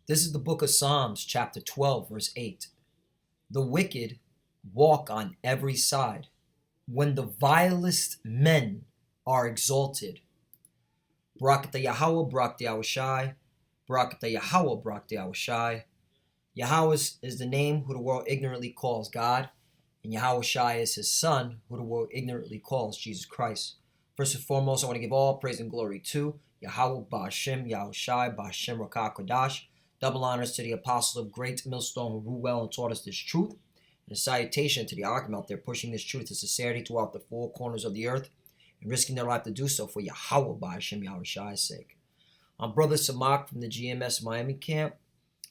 This is the book of Psalms, chapter 12, verse 8. The wicked walk on every side when the vilest men are exalted. Barakata Yahweh, Barakata Yahushai, Barakata Yahweh, Barakata Yahushai. Yahweh is the name who the world ignorantly calls God, and Yahushai is his son, who the world ignorantly calls Jesus Christ. First and foremost, I want to give all praise and glory to Yahweh, Ba'ashem, Yahushai, Ba'ashem, Rakah, Kodash. Double honors to the apostle of great millstone who ruled well and taught us this truth. And a salutation to the Arkham out there pushing this truth to sincerity throughout the four corners of the earth and risking their life to do so for Yahweh, Ba'ashem, Yahushai's sake. I'm Brother Samak from the GMS Miami camp.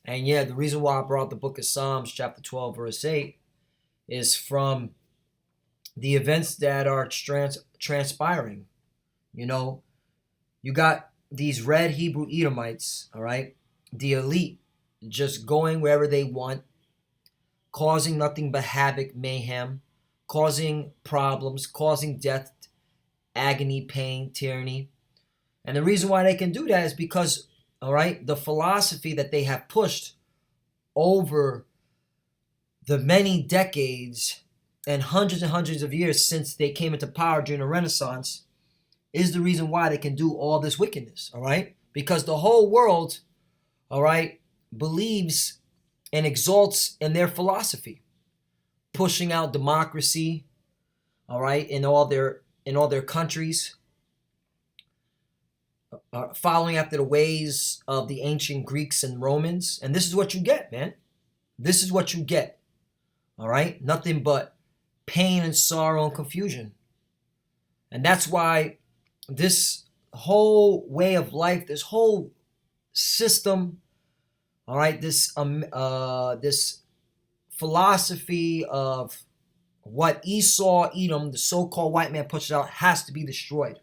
And yeah, the reason why I brought the book of Psalms, chapter 12, verse 8, is from the events that are transpiring. You know, you got these red Hebrew Edomites, all right, the elite, just going wherever they want, causing nothing but havoc, mayhem, causing problems, causing death, agony, pain, tyranny. And the reason why they can do that is because, all right, the philosophy that they have pushed over the many decades and hundreds of years since they came into power during the Renaissance is the reason why they can do all this wickedness, all right? Because the whole world, all right, believes and exalts in their philosophy, pushing out democracy, all right, in all their countries, following after the ways of the ancient Greeks and Romans. And this is what you get, man. This is what you get. All right? Nothing but pain and sorrow and confusion. And that's why this whole way of life, this whole system, all right, this philosophy of what Esau, Edom, the so-called white man pushes out has to be destroyed.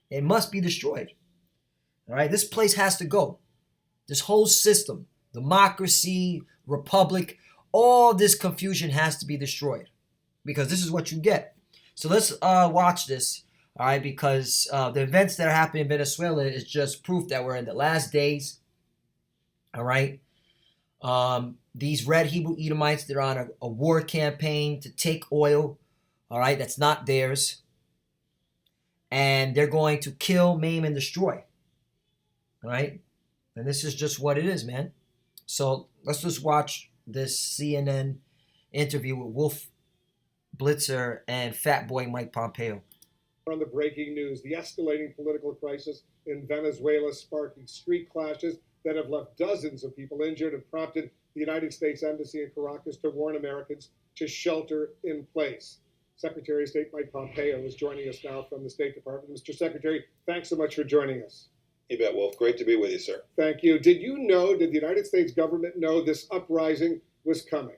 It must be destroyed. All right, this place has to go. This whole system, democracy, republic, all this confusion has to be destroyed because this is what you get. So let's watch this, all right, because the events that are happening in Venezuela is just proof that we're in the last days, all right? These red Hebrew Edomites, they're on a war campaign to take oil, all right, that's not theirs. And they're going to kill, maim, and destroy. All right, and this is just what it is, man. So let's just watch this CNN interview with Wolf Blitzer and Fat Boy Mike Pompeo. On the breaking news, the escalating political crisis in Venezuela sparking street clashes that have left dozens of people injured and prompted the United States Embassy in Caracas to warn Americans to shelter in place. Secretary of State Mike Pompeo is joining us now from the State Department. Mr. Secretary, thanks so much for joining us. You bet, Wolf. Great to be with you, sir. Thank you. Did the United States government know this uprising was coming?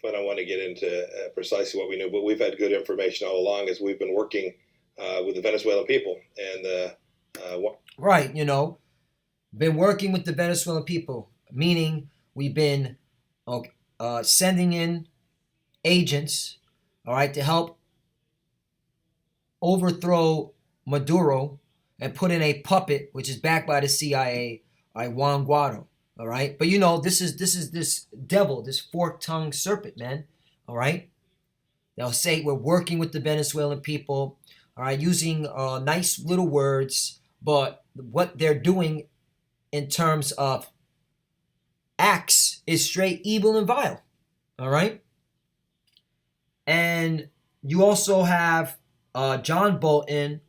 I don't want to get into precisely what we knew, but we've had good information all along as we've been working with the Venezuelan people. And right, you know, been working with the Venezuelan people, meaning we've been sending in agents, all right, to help overthrow Maduro and put in a puppet, which is backed by the CIA, Juan Guaido, all right? But you know, this is this devil, this fork-tongued serpent, man, all right? They'll say we're working with the Venezuelan people, all right, using nice little words, but what they're doing in terms of acts is straight evil and vile, all right? And you also have John Bolton,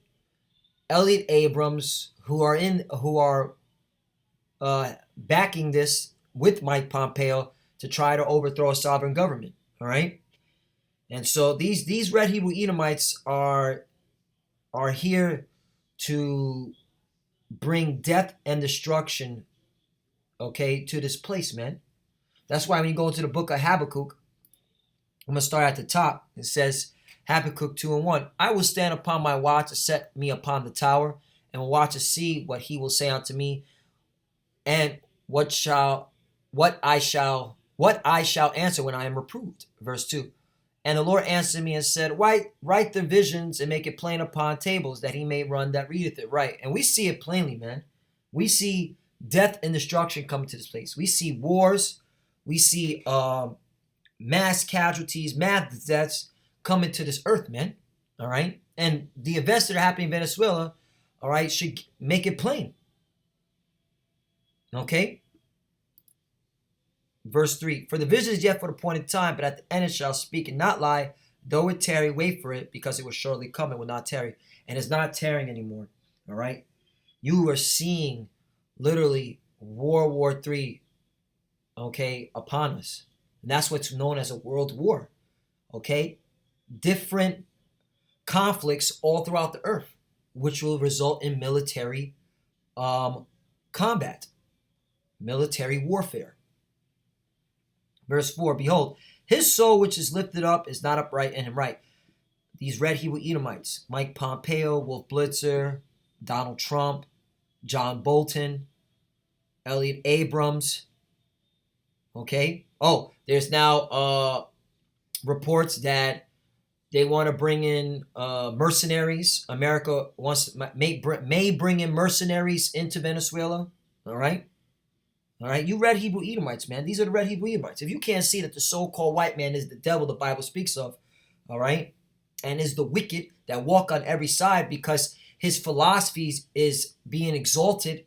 Elliot Abrams, who are backing this with Mike Pompeo to try to overthrow a sovereign government. All right, and so these red Hebrew Edomites are here to bring death and destruction, okay, to this place, man. That's why when you go into the book of Habakkuk, I'm gonna start at the top. It says, Habakkuk 2:1. I will stand upon my watch to set me upon the tower, and will watch to see what he will say unto me, and what I shall answer when I am reproved. Verse 2. And the Lord answered me and said, write the visions and make it plain upon tables, that he may run that readeth it. Right. And we see it plainly, man. We see death and destruction coming to this place. We see wars. We see mass casualties, mass deaths coming to this earth, man. All right? And the events that are happening in Venezuela, all right, should make it plain. Okay? Verse 3, for the vision is yet for the appointed time, but at the end it shall speak and not lie. Though it tarry, wait for it, because it will surely come, it will not tarry. And it's not tarrying anymore. All right? You are seeing literally World War III, okay, upon us. And that's what's known as a world war. Okay? Different conflicts all throughout the earth, which will result in military combat, military warfare. Verse 4, behold, his soul which is lifted up is not upright in him right. These red Hebrew Edomites, Mike Pompeo, Wolf Blitzer, Donald Trump, John Bolton, Elliot Abrams. Okay? Oh, there's now reports that they want to bring in mercenaries. America may bring in mercenaries into Venezuela. All right? All right? You red Hebrew Edomites, man. These are the red Hebrew Edomites. If you can't see that the so-called white man is the devil the Bible speaks of, all right, and is the wicked that walk on every side because his philosophies is being exalted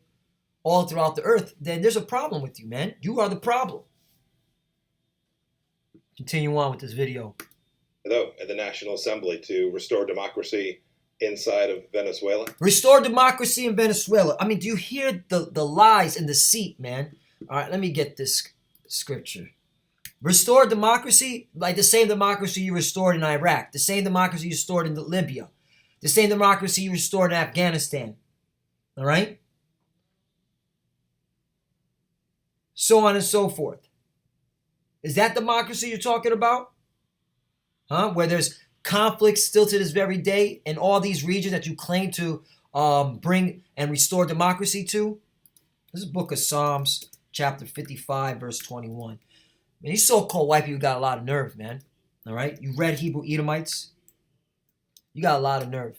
all throughout the earth, then there's a problem with you, man. You are the problem. Continue on with this video. Though, at the National Assembly to restore democracy inside of Venezuela. Restore democracy in Venezuela. I mean, do you hear the lies and deceit, man? All right, let me get this scripture. Restore democracy, like the same democracy you restored in Iraq, the same democracy you restored in Libya, the same democracy you restored in Afghanistan. All right? So on and so forth. Is that democracy you're talking about? Huh? Where there's conflicts still to this very day in all these regions that you claim to bring and restore democracy to? This is the book of Psalms, chapter 55, verse 21. Man, these so-called white people got a lot of nerve, man. All right? You red Hebrew Edomites, you got a lot of nerve.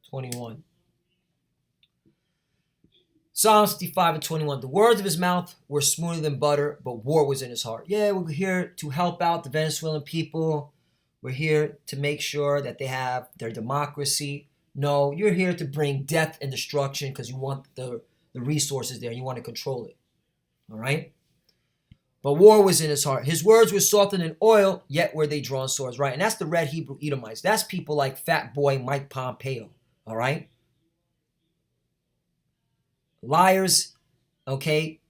21. Psalms 55 and 21. The words of his mouth were smoother than butter, but war was in his heart. Yeah, we're here to help out the Venezuelan people. We're here to make sure that they have their democracy. No, you're here to bring death and destruction because you want the resources there and you want to control it. All right? But war was in his heart. His words were softer than oil, yet were they drawn swords. Right? And that's the red Hebrew Edomites. That's people like Fat Boy Mike Pompeo. All right? Liars, okay,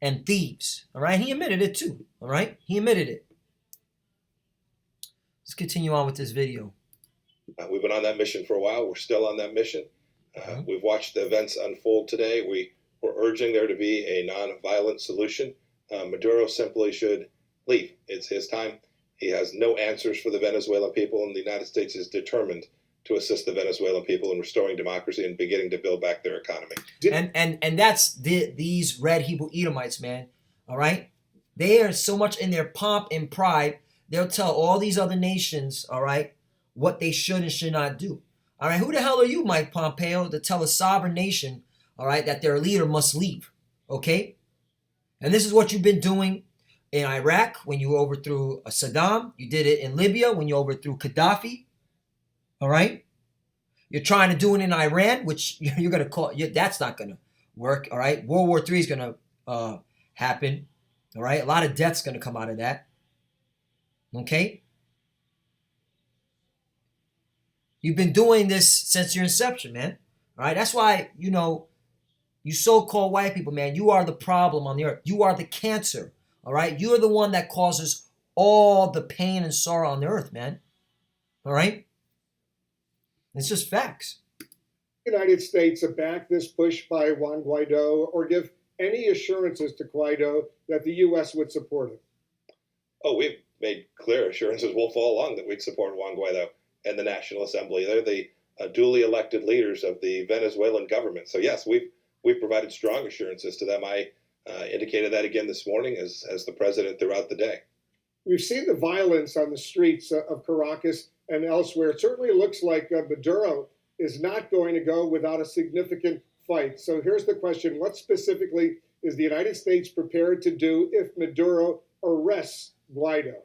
and thieves. All right? He admitted it too. All right? He admitted it. Let's continue on with this video. We've been on that mission for a while. We're still on that mission. We've watched the events unfold today. We're urging there to be a non-violent solution. Maduro simply should leave. It's his time. He has no answers for the Venezuelan people, and the United States is determined to assist the Venezuelan people in restoring democracy and beginning to build back their economy. And that's these red Hebrew Edomites, man. All right? They are so much in their pomp and pride, they'll tell all these other nations, all right, what they should and should not do. All right? Who the hell are you, Mike Pompeo, to tell a sovereign nation, all right, that their leader must leave? Okay? And this is what you've been doing in Iraq when you overthrew Saddam. You did it in Libya when you overthrew Gaddafi. All right? You're trying to do it in Iran, which you're going to call, that's not going to work. All right? World War III is going to happen. All right? A lot of death's going to come out of that. Okay? You've been doing this since your inception, man. All right? That's why, you so-called white people, man, you are the problem on the earth. You are the cancer. All right? You are the one that causes all the pain and sorrow on the earth, man. All right? It's just facts. The United States back this push by Juan Guaido or give any assurances to Guaido that the U.S. would support him? Oh, we've made clear assurances all along that we'd support Juan Guaido and the National Assembly. They're the duly elected leaders of the Venezuelan government. So yes, we've provided strong assurances to them. I indicated that again this morning as the president throughout the day. We've seen the violence on the streets of Caracas and elsewhere. It certainly looks like Maduro is not going to go without a significant fight. So here's the question. What specifically is the United States prepared to do if Maduro arrests Guaido?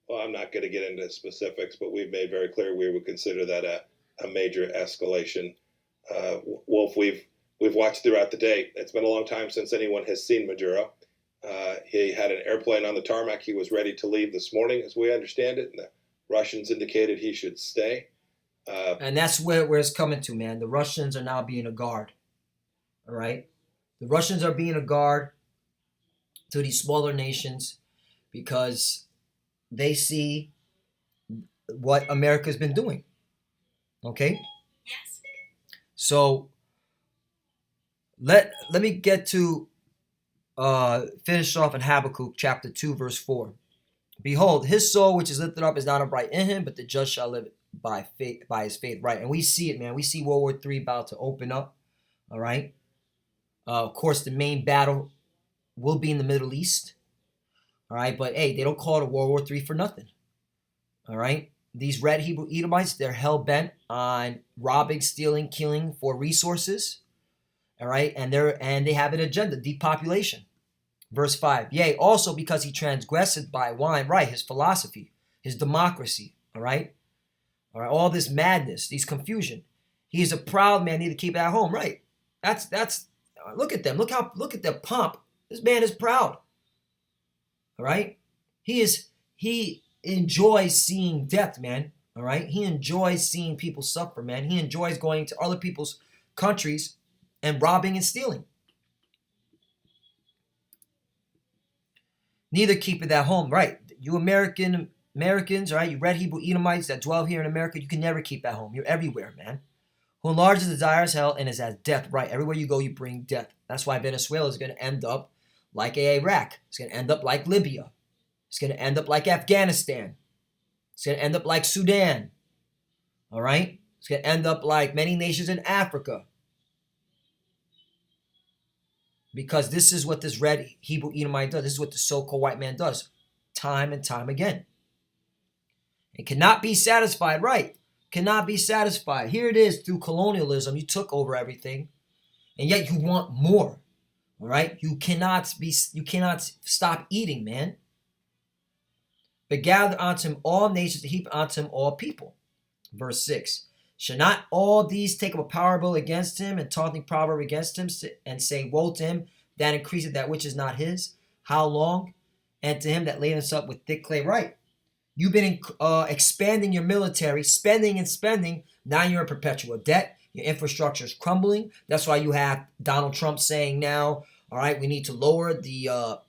Well, I'm not going to get into specifics, but we've made very clear we would consider that a major escalation. Wolf, we've watched throughout the day. It's been a long time since anyone has seen Maduro. He had an airplane on the tarmac. He was ready to leave this morning, as we understand it, and the Russians indicated he should stay. And that's where it's coming to, man. The Russians are now being a guard. All right? The Russians are being a guard to these smaller nations because they see what America's been doing. Okay? Yes. So let me get to finish off in Habakkuk chapter 2, verse 4. Behold, his soul which is lifted up is not upright in him, but the just shall live by faith, by his faith. Right. And we see it, man. We see World War III about to open up. All right. Of course, the main battle will be in the Middle East. All right. But hey, they don't call it World War III for nothing. All right. These red Hebrew Edomites, they're hell bent on robbing, stealing, killing for resources. All right. And they have an agenda, depopulation. Verse 5. Yea, also because he transgressed by wine, right, his philosophy, his democracy. All right. All right. All this madness, these confusion. He is a proud man, need to keep it at home. Right. That's look at them. Look at their pomp. This man is proud. All right. He enjoys seeing death, man. All right. He enjoys seeing people suffer, man. He enjoys going to other people's countries and robbing and stealing. Neither keep it at home, right? You Americans, right? You red Hebrew Edomites that dwell here in America, you can never keep at home. You're everywhere, man. Who enlarges desires hell and is as death, right? Everywhere you go, you bring death. That's why Venezuela is going to end up like Iraq. It's going to end up like Libya. It's going to end up like Afghanistan. It's going to end up like Sudan. All right? It's going to end up like many nations in Africa. Because this is what this red Hebrew Edomite does. This is what the so-called white man does. Time and time again. It cannot be satisfied, right? Cannot be satisfied. Here it is through colonialism. You took over everything. And yet you want more. All right? You cannot stop eating, man. But gather unto him all nations to heap unto him all people. Verse 6. Shall not all these take up a parable against him and taunting proverb against him and say, woe to him that increaseth that which is not his? How long? And to him that laid himself with thick clay. Right. You've been expanding your military, spending and spending. Now you're in perpetual debt. Your infrastructure is crumbling. That's why you have Donald Trump saying now, all right, we need to lower the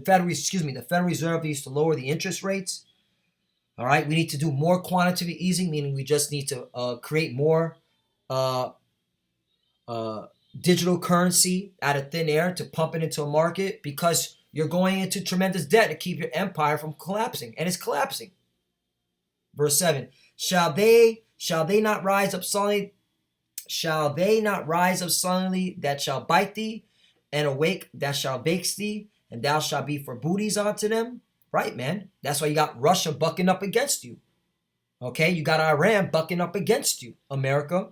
Federal Reserve needs to lower the interest rates. All right, we need to do more quantitative easing, meaning we just need to create more digital currency out of thin air to pump it into a market because you're going into tremendous debt to keep your empire from collapsing, and it's collapsing. Verse 7, shall they not rise up suddenly? Shall they not rise up suddenly that shall bite thee, and awake that shall vex thee, and thou shalt be for booties unto them? Right, man. That's why you got Russia bucking up against you. Okay, you got Iran bucking up against you, America.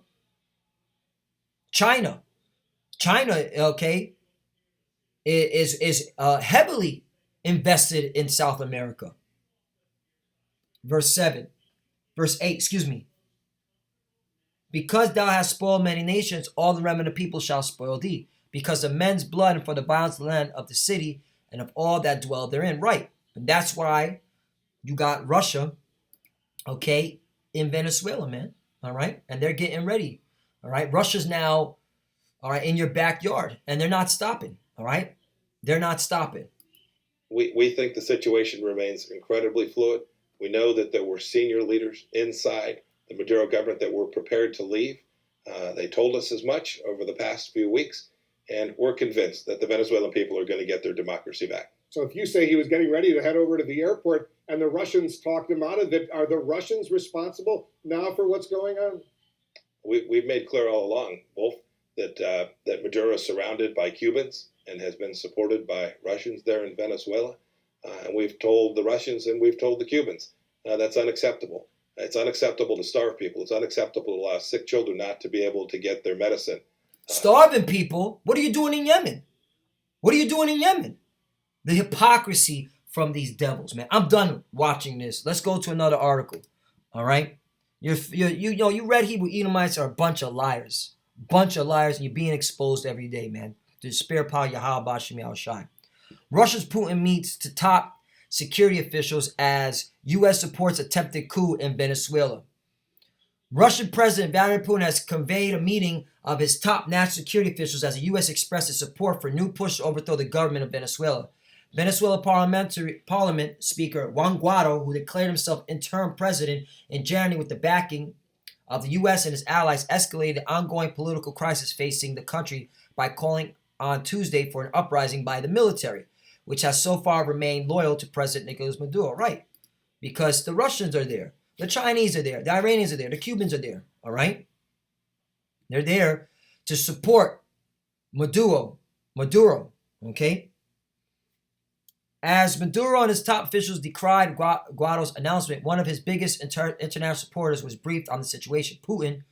China, okay, is heavily invested in South America. Verse 8, excuse me. Because thou hast spoiled many nations, all the remnant of people shall spoil thee. Because of men's blood and for the violence of the land of the city and of all that dwell therein. Right. And that's why you got Russia, okay, in Venezuela, man. All right. And they're getting ready. All right. Russia's now, all right, in your backyard. And they're not stopping. All right. They're not stopping. We think the situation remains incredibly fluid. We know that there were senior leaders inside the Maduro government that were prepared to leave. They told us as much over the past few weeks. And we're convinced that the Venezuelan people are going to get their democracy back. So if you say he was getting ready to head over to the airport and the Russians talked him out of it, are the Russians responsible now for what's going on? We've made clear all along, Wolf, that Maduro is surrounded by Cubans and has been supported by Russians there in Venezuela. And we've told the Russians and we've told the Cubans that's unacceptable. It's unacceptable to starve people. It's unacceptable to allow sick children not to be able to get their medicine. Starving people? What are you doing in Yemen? What are you doing in Yemen? The hypocrisy from these devils, man. I'm done watching this. Let's go to another article. All right? You Red Hebrew Edomites are a bunch of liars. Bunch of liars, and you're being exposed every day, man. The spare power Yahweh Bashim Al Shai. Russia's Putin meets to top security officials as U.S. supports attempted coup in Venezuela. Russian President Vladimir Putin has convened a meeting of his top national security officials as the U.S. expresses support for a new push to overthrow the government of Venezuela. Venezuela Parliament Speaker Juan Guaido, who declared himself interim president in January with the backing of the U.S. and its allies, escalated the ongoing political crisis facing the country by calling on Tuesday for an uprising by the military, which has so far remained loyal to President Nicolas Maduro. Right, because the Russians are there. The Chinese are there. The Iranians are there. The Cubans are there. All right? They're there to support Maduro. Okay? As Maduro and his top officials decried Guaido's announcement, one of his biggest international supporters was briefed on the situation. Putin,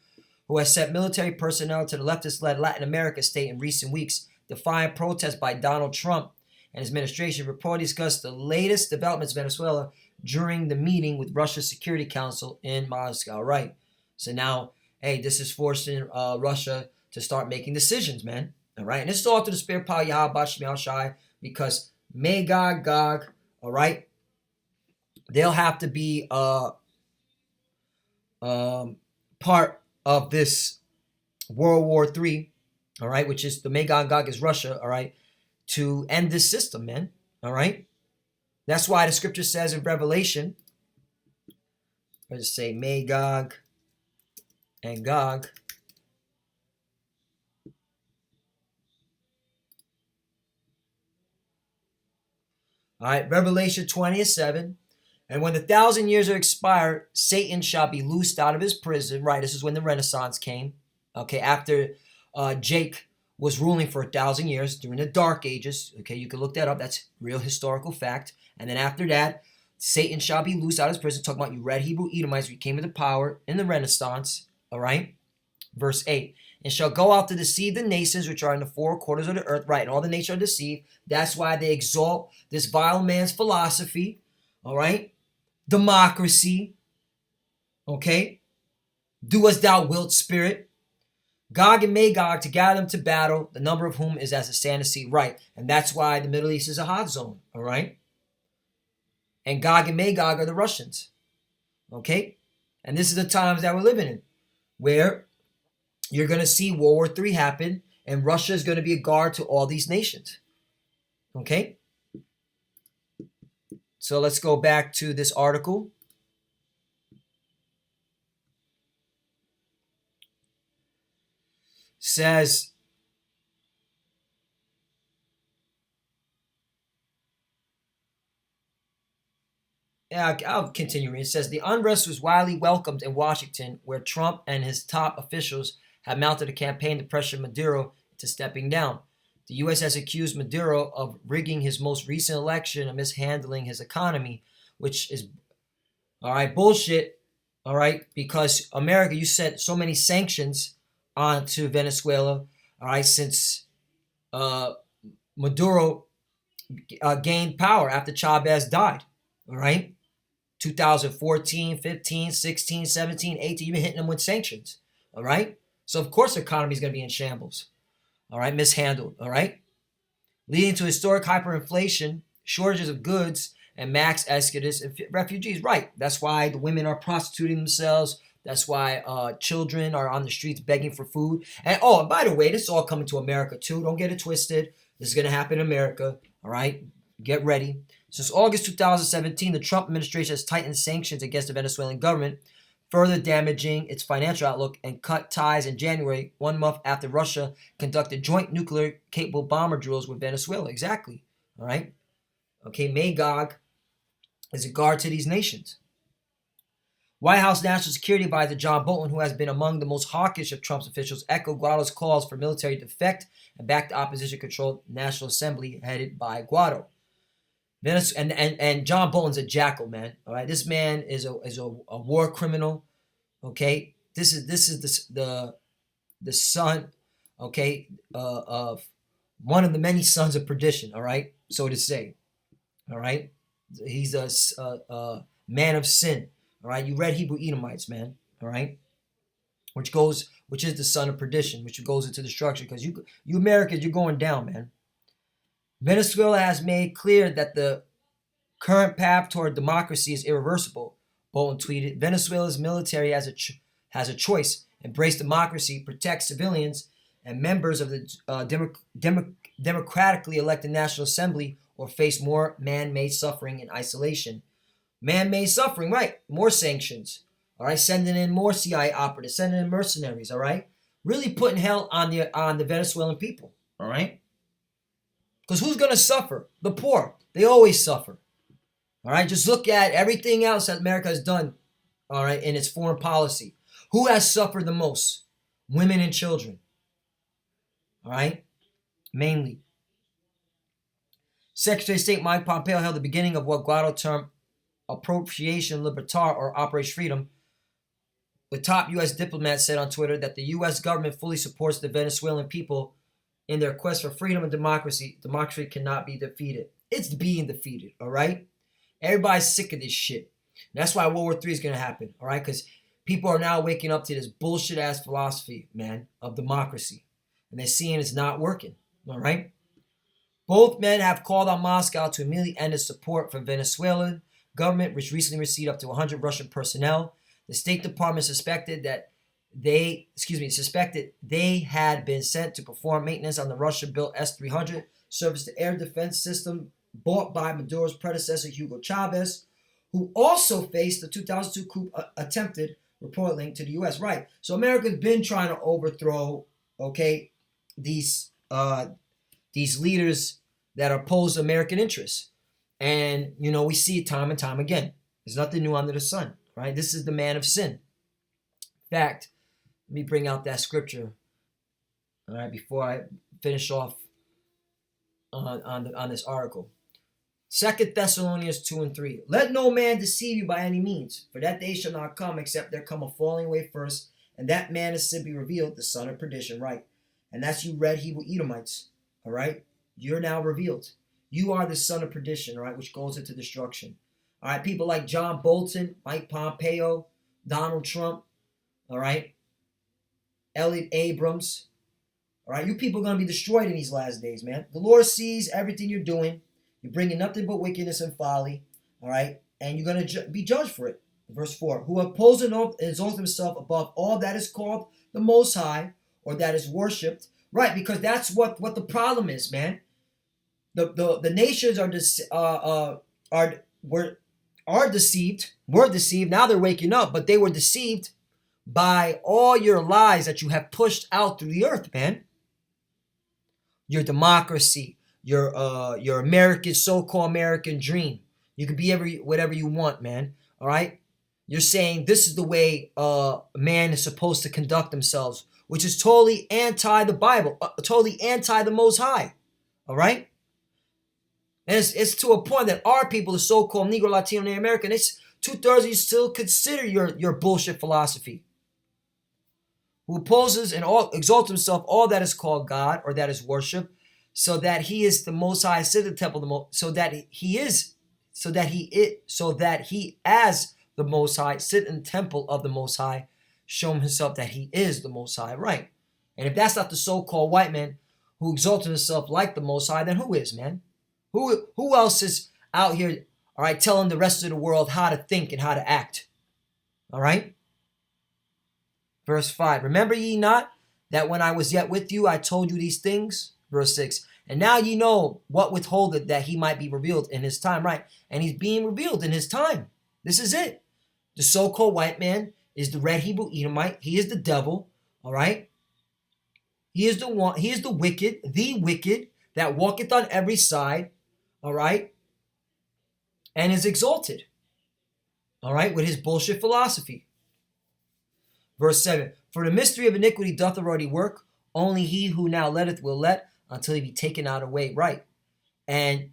who has sent military personnel to the leftist-led Latin America state in recent weeks, defying protests by Donald Trump and his administration, reportedly discussed the latest developments in Venezuela during the meeting with Russia's Security Council in Moscow. Right. So now, hey, this is forcing Russia to start making decisions, man. All right. And this is all to the spare power Yahweh Bashim Al Shai, because Magog, Gog, all right, they'll have to be part of this World War III, all right, which is the Magog, Gog is Russia, all right, to end this system, man. All right. That's why the scripture says in Revelation, let's say Magog and Gog. All right, Revelation 20:7. And when the 1,000 years are expired, Satan shall be loosed out of his prison. Right, this is when the Renaissance came. Okay, after Jake was ruling for 1,000 years during the Dark Ages. Okay, you can look that up. That's real historical fact. And then after that, Satan shall be loosed out of his prison. Talking about you Red Hebrew Edomites, who came into power in the Renaissance. All right, verse 8. And shall go out to deceive the nations which are in the four quarters of the earth. Right, and all the nations are deceived. That's why they exalt this vile man's philosophy. All right, democracy. Okay, do as thou wilt, spirit. Gog and Magog to gather them to battle, the number of whom is as the sand of the sea. Right, and that's why the Middle East is a hot zone. All right, and Gog and Magog are the Russians. Okay, and this is the times that we're living in, where you're going to see World War III happen, and Russia is going to be a guard to all these nations. Okay? So let's go back to this article. Says, yeah, I'll continue. It says, the unrest was widely welcomed in Washington, where Trump and his top officials have mounted a campaign to pressure Maduro into stepping down. The U.S. has accused Maduro of rigging his most recent election and mishandling his economy, which is, all right, bullshit, all right, because America, you set so many sanctions onto Venezuela, all right, since Maduro gained power after Chavez died, all right, 2014, 15, 16, 17, 18, even hitting them with sanctions, all right? So, of course, the economy is going to be in shambles, all right, mishandled, all right? Leading to historic hyperinflation, shortages of goods, and mass exodus of refugees. Right, that's why the women are prostituting themselves. That's why children are on the streets begging for food. And oh, and by the way, this is all coming to America too. Don't get it twisted. This is going to happen in America, all right? Get ready. Since August 2017, the Trump administration has tightened sanctions against the Venezuelan government, further damaging its financial outlook, and cut ties in January, 1 month after Russia conducted joint nuclear-capable bomber drills with Venezuela. Exactly. All right? Okay, Magog is a guard to these nations. White House National Security Advisor John Bolton, who has been among the most hawkish of Trump's officials, echoed Guaido's calls for military defect and backed the opposition-controlled National Assembly headed by Guaido. And John Bolton's a jackal, man. All right, this man is a war criminal. Okay, this is the son, okay, of one of the many sons of perdition. All right, so to say. All right, he's a man of sin. All right, you read Hebrew Edomites, man. All right, which is the son of perdition, which goes into destruction. Because you Americans, you're going down, man. Venezuela has made clear that the current path toward democracy is irreversible. Bolton tweeted, Venezuela's military has a choice: embrace democracy, protect civilians and members of the democratically elected National Assembly, or face more man-made suffering and isolation. Man-made suffering, right? More sanctions, all right? Sending in more CIA operatives, sending in mercenaries, all right? Really putting hell on the Venezuelan people, all right? Because who's going to suffer? The poor. They always suffer. All right, just look at everything else that America has done, all right, in its foreign policy. Who has suffered the most? Women and children. All right, mainly. Secretary of State Mike Pompeo held the beginning of what Guaido termed Appropriation Libertar, or Operation Freedom. The top U.S. diplomat said on Twitter that the U.S. government fully supports the Venezuelan people in their quest for freedom and democracy. Democracy cannot be defeated. It's being defeated, all right? Everybody's sick of this shit. And that's why World War III is going to happen, all right? Because people are now waking up to this bullshit-ass philosophy, man, of democracy. And they're seeing it's not working, all right? Both men have called on Moscow to immediately end its support for Venezuelan government, which recently received up to 100 Russian personnel. The State Department suspected they had been sent to perform maintenance on the Russian-built S-300 surface-to-air defense system bought by Maduro's predecessor, Hugo Chavez, who also faced the 2002 coup attempted, report linked to the U.S. Right. So America's been trying to overthrow, okay, these leaders that oppose American interests. And, you know, we see it time and time again. There's nothing new under the sun, right? This is the man of sin. In fact, let me bring out that scripture, all right, before I finish off on this article. 2 Thessalonians 2 and 3. Let no man deceive you by any means, for that day shall not come except there come a falling away first, and that man is simply revealed, the son of perdition, right? And that's you read Hebrew Edomites, all right? You're now revealed. You are the son of perdition, all right, which goes into destruction. All right, people like John Bolton, Mike Pompeo, Donald Trump, all right, Elliot Abrams, all right, you people are going to be destroyed in these last days, man. The Lord sees everything you're doing. You're bringing nothing but wickedness and folly, all right? And you're going to be judged for it. Verse 4, who opposes and exalts himself above all that is called the Most High, or that is worshipped. Right, because that's what the problem is, man. The nations are deceived. Were deceived. Now they're waking up, but they were deceived by all your lies that you have pushed out through the earth, man. Your democracy, your American, so-called American dream. You can be whatever you want, man. All right? You're saying this is the way man is supposed to conduct themselves, which is totally anti the Bible, totally anti the Most High. All right? And it's to a point that our people, the so-called Negro, Latino, Native American, it's 2/3 of you still consider your bullshit philosophy. Who opposes and exalts himself all that is called God, or that is worship, so that he is the Most High, sit in the temple of the Most, so that he as the Most High, sit in the temple of the Most High, show himself that he is the Most High, right? And if that's not the so-called white man who exalted himself like the Most High, then who is, man? Who else is out here, all right, telling the rest of the world how to think and how to act? All right? Verse 5, remember ye not that when I was yet with you, I told you these things? Verse 6, and now ye know what withholdeth that he might be revealed in his time, right? And he's being revealed in his time. This is it. The so-called white man is the red Hebrew Edomite. He is the devil, all right? He is the one, he is the wicked that walketh on every side, all right? And is exalted, all right, with his bullshit philosophy. Verse 7, for the mystery of iniquity doth already work, only he who now letteth will let, until he be taken out of way, right? And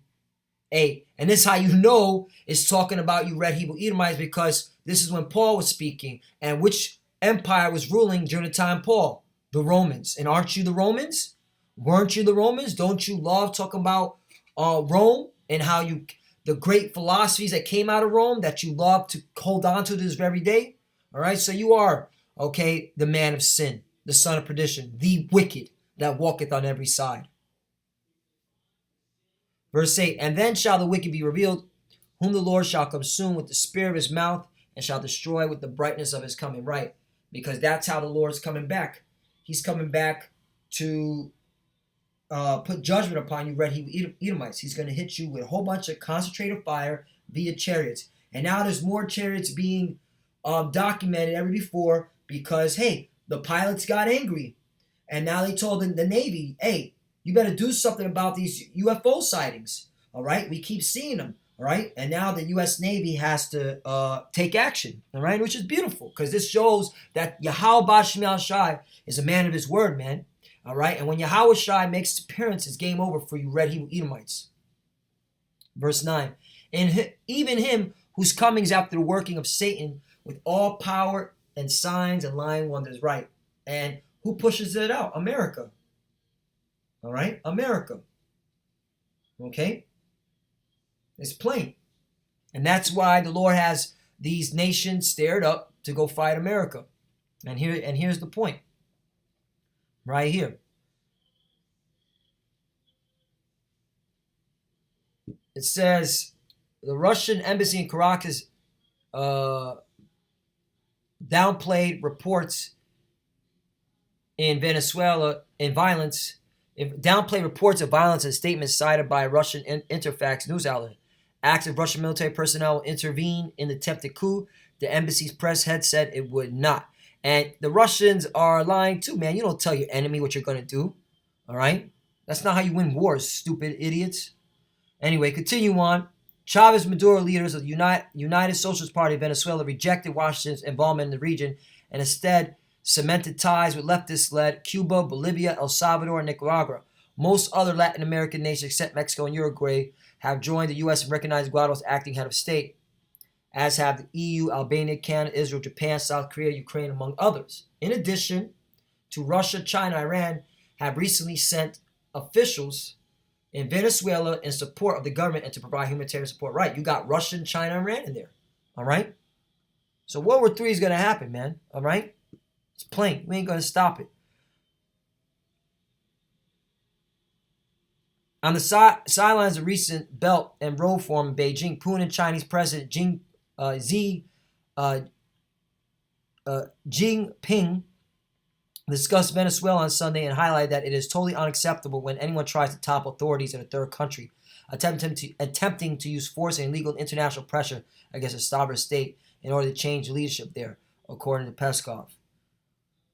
Hey, and this is how you know it's talking about you red Hebrew Edomites, because this is when Paul was speaking. And which empire was ruling during the time Paul? The Romans. And aren't you the Romans? Weren't you the Romans? Don't you love talking about Rome and how the great philosophies that came out of Rome that you love to hold on to this very day? All right, so you are, okay, the man of sin, the son of perdition, the wicked that walketh on every side. Verse 8, and then shall the wicked be revealed, whom the Lord shall consume with the spirit of his mouth, and shall destroy with the brightness of his coming. Right, because that's how the Lord's coming back. He's coming back to put judgment upon you red Hebrew Edomites. He's going to hit you with a whole bunch of concentrated fire via chariots. And now there's more chariots being documented ever before, because, hey, the pilots got angry. And now they told the Navy, hey, you better do something about these UFO sightings. All right, we keep seeing them. All right, and now the U.S. Navy has to take action. All right, which is beautiful, because this shows that Yahweh Bashim Shai is a man of his word, man. All right, and when Yahweh Shai makes his appearance, it's game over for you red Hebrew Edomites. Verse 9, and even him whose comings after the working of Satan with all power and signs and lying wonders. Right, and who pushes it out? America. All right, America. Okay, it's plain. And that's why the Lord has these nations stirred up to go fight America. And here's the point. Right here. It says the Russian embassy in Caracas downplayed reports in Venezuela downplayed reports of violence and statements cited by Russian Interfax news outlet. Active Russian military personnel intervened in the attempted coup. The embassy's press head said it would not. And the Russians are lying too, man. You don't tell your enemy what you're going to do. All right? That's not how you win wars, stupid idiots. Anyway, continue on. Chavez Maduro leaders of the United Socialist Party of Venezuela rejected Washington's involvement in the region and instead cemented ties with leftist-led Cuba, Bolivia, El Salvador, and Nicaragua. Most other Latin American nations, except Mexico and Uruguay, have joined the U.S. and recognized Guaido as acting head of state, as have the EU, Albania, Canada, Israel, Japan, South Korea, Ukraine, among others. In addition to Russia, China, Iran have recently sent officials in Venezuela in support of the government and to provide humanitarian support. Right, you got Russia, China, Iran in there. All right? So World War III is going to happen, man. All right? It's plain. We ain't going to stop it. On the sidelines of recent Belt and Road Forum in Beijing, Putin and Chinese President Xi Jinping discussed Venezuela on Sunday and highlighted that it is totally unacceptable when anyone tries to topple authorities in a third country, attempting to use force and illegal international pressure against a sovereign state in order to change leadership there, according to Peskov.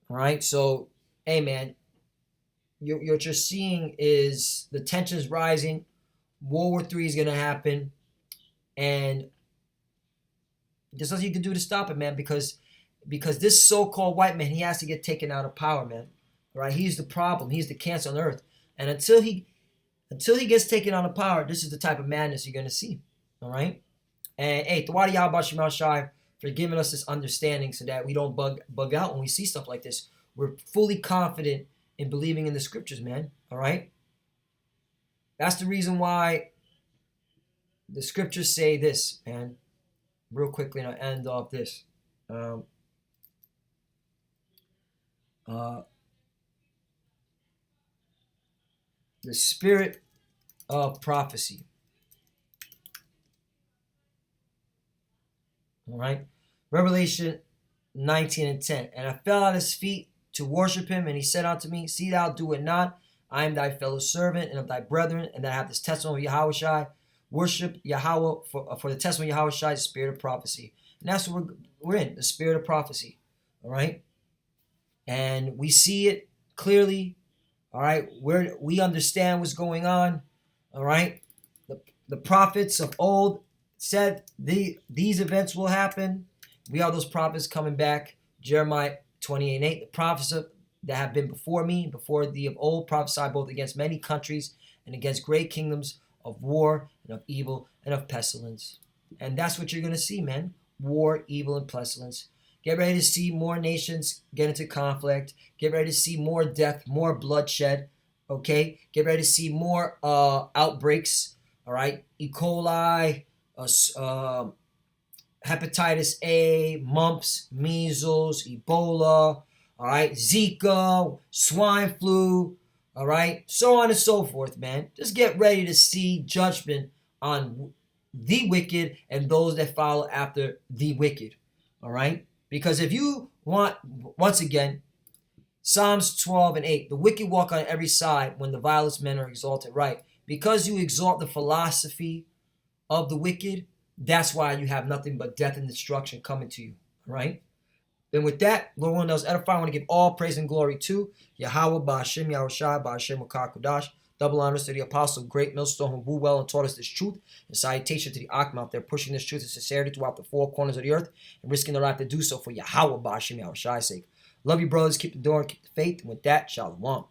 All right, so, hey, man, what you're seeing is the tensions rising. World War III is going to happen, and there's nothing you can do to stop it, man, because this so-called white man, he has to get taken out of power, man. All right, he's the problem. He's the cancer on earth, and until he gets taken out of power, this is the type of madness you're going to see. All right, and hey, Tawadi Yahweh Shai for giving us this understanding so that we don't bug out when we see stuff like this. We're fully confident in believing in the scriptures, man. All right? That's the reason why the scriptures say this, man. Real quickly, and I'll end off this. The spirit of prophecy. All right? Revelation 19:10. And I fell at his feet to worship him, and he said unto me, see thou do it not. I am thy fellow servant and of thy brethren, and that I have this testimony of Yahweh Shai. Worship Yahweh, for the testimony of Yahweh Shai is the spirit of prophecy. And that's what we're in, the spirit of prophecy. All right? And we see it clearly. All right? We understand what's going on. All right? The prophets of old said these events will happen. We are those prophets coming back. Jeremiah 28:8. The prophets that have been before me, before thee of old, prophesy both against many countries and against great kingdoms of war and of evil and of pestilence. And that's what you're going to see, man. War, evil, and pestilence. Get ready to see more nations get into conflict. Get ready to see more death, more bloodshed. Okay? Get ready to see more outbreaks. All right? E. coli, hepatitis A, mumps, measles, Ebola, all right, Zika, swine flu, all right, so on and so forth, man. Just get ready to see judgment on the wicked and those that follow after the wicked, all right? Because if you want, once again, Psalms 12 and 8, the wicked walk on every side when the vilest men are exalted, right? Because you exalt the philosophy of the wicked, that's why you have nothing but death and destruction coming to you, all right? Then with that, Lord willing, those edify. I want to give all praise and glory to Yahweh, Ba'ashem, Yahushai, Ba'ashem, Kudash. Double honors to the apostle, great millstone, who grew well and taught us this truth. And salutation to the Akim out there, pushing this truth and sincerity throughout the four corners of the earth and risking their life to do so for Yahweh, Ba'ashem, Yahushai's sake. Love you, brothers. Keep the door, keep the faith. And with that, shalom.